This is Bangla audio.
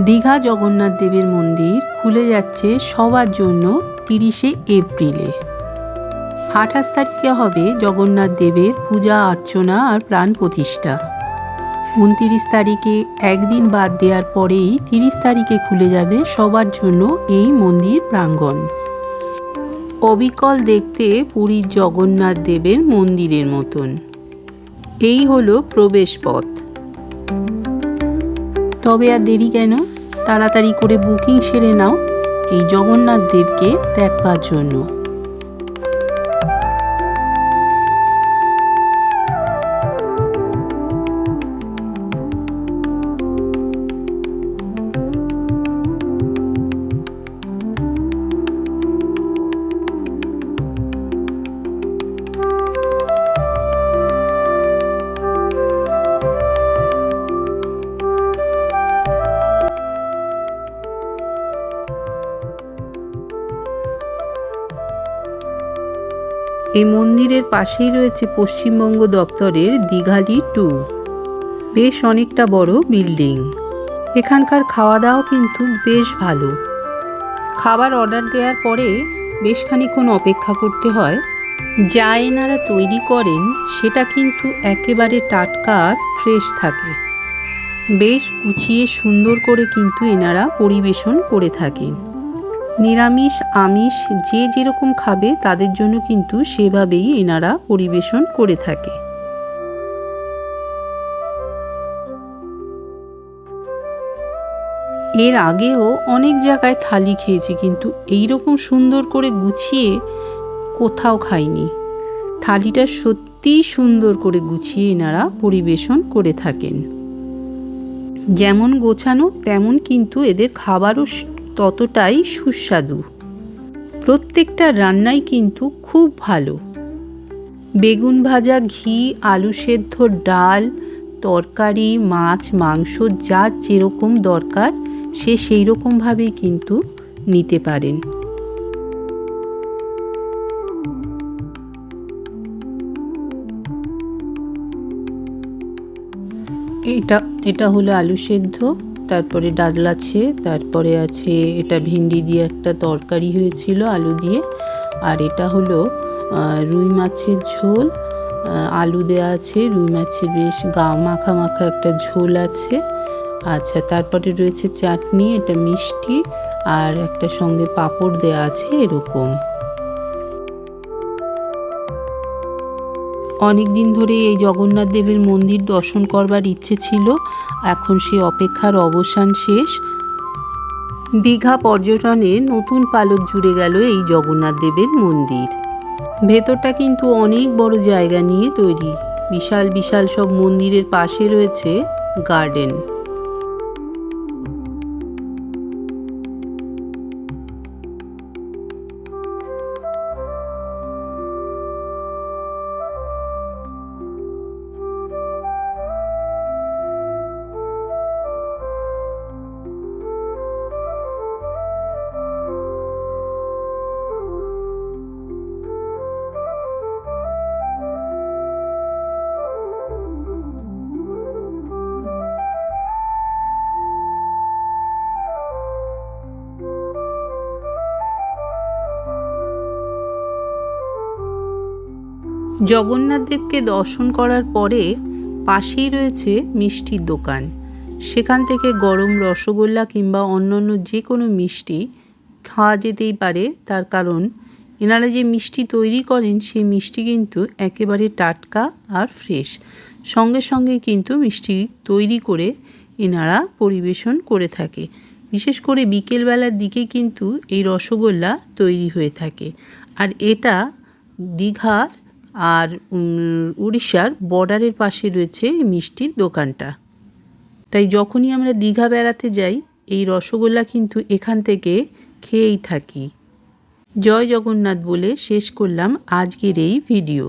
দীঘা জগন্নাথ দেবের মন্দির খুলে যাচ্ছে সবার জন্য 30শে এপ্রিলে। 28 তারিখে হবে জগন্নাথ দেবের পূজা অর্চনা আর প্রাণ প্রতিষ্ঠা। 29 তারিখে একদিন বাদ দেওয়ার পরেই 30 তারিখে খুলে যাবে সবার জন্য এই মন্দির প্রাঙ্গণ। অবিকল দেখতে পুরীর জগন্নাথ দেবের মন্দিরের মতন। এই হলো প্রবেশ পথ। তবে আর দেরি কেন, তাড়াতাড়ি করে বুকিং সেরে নাও এই জগন্নাথ দেবকে দেখবার জন্য। এই মন্দিরের পাশেই রয়েছে পশ্চিমবঙ্গ দপ্তরের দীঘালি 2। বেশ অনেকটা বড় বিল্ডিং। এখানকার খাওয়া দাওয়া কিন্তু বেশ ভালো। খাবার অর্ডার দেওয়ার পরে বেশ খানিকক্ষণ অপেক্ষা করতে হয়। যা এনারা তৈরি করেন সেটা কিন্তু একেবারে টাটকা আর ফ্রেশ থাকে। বেশ গুছিয়ে সুন্দর করে কিন্তু এনারা পরিবেশন করে থাকেন। নিরামিষ আমিষ যে যেরকম খাবে তাদের জন্য কিন্তু সেভাবেই এনারা পরিবেশন করে থাকে। এর আগেও অনেক জায়গায় থালি খেয়েছি, কিন্তু এইরকম সুন্দর করে গুছিয়ে কোথাও খাইনি। থালিটা সত্যিই সুন্দর করে গুছিয়ে এনারা পরিবেশন করে থাকেন। যেমন গোছানো তেমন কিন্তু এদের খাবারও ততটাই সুস্বাদু। প্রত্যেকটা রান্নাই কিন্তু খুব ভালো। বেগুন ভাজা, ঘি, আলু সেদ্ধ, ডাল, তরকারি, মাছ, মাংস যা যেরকম দরকার সে সেই রকমভাবেই কিন্তু নিতে পারেন। এটা হলো আলু সেদ্ধ, তারপরে ডাল আছে, তারপরে আছে এটা ভেন্ডি দিয়ে একটা তরকারি হয়েছিল আলু দিয়ে, আর এটা হলো রুই মাছের ঝোল। আলু দেওয়া আছে, রুই মাছের বেশ মাখা মাখা একটা ঝোল আছে। আচ্ছা, তারপরে রয়েছে চাটনি, এটা মিষ্টি, আর একটা সঙ্গে পাঁপড় দেওয়া আছে এরকম। অনেক দিন ধরে এই জগন্নাথ দেবের মন্দির দর্শন করবার ইচ্ছে ছিল, এখন সেই অপেক্ষার অবসান শেষ। দীঘা পর্যটনে নতুন পালক জুড়ে গেল এই জগন্নাথ দেবের মন্দির। ভেতরটা কিন্তু অনেক বড় জায়গা নিয়ে তৈরি। বিশাল বিশাল সব মন্দিরের পাশে রয়েছে গার্ডেন। জগন্নাথ দেবকে দর্শন করার পরে পাশেই রয়েছে মিষ্টির দোকান। সেখান থেকে গরম রসগোল্লা কিংবা অন্যান্য যে কোনো মিষ্টি খাওয়া যেতেই পারে, তার কারণ এনারা যে মিষ্টি তৈরি করেন সেই মিষ্টি কিন্তু একেবারে টাটকা আর ফ্রেশ। সঙ্গে সঙ্গে কিন্তু মিষ্টি তৈরি করে এনারা পরিবেশন করে থাকে। বিশেষ করে বিকেলবেলার দিকে কিন্তু এই রসগোল্লা তৈরি হয়ে থাকে। আর এটা দীঘার আর উড়িষ্যার বর্ডারের পাশে রয়েছে এই মিষ্টির দোকানটা। তাই যখনই আমরা দীঘা বেড়াতে যাই এই রসগোল্লা কিন্তু এখান থেকে খেয়েই থাকি। জয় জগন্নাথ বলে শেষ করলাম আজকের এই ভিডিও।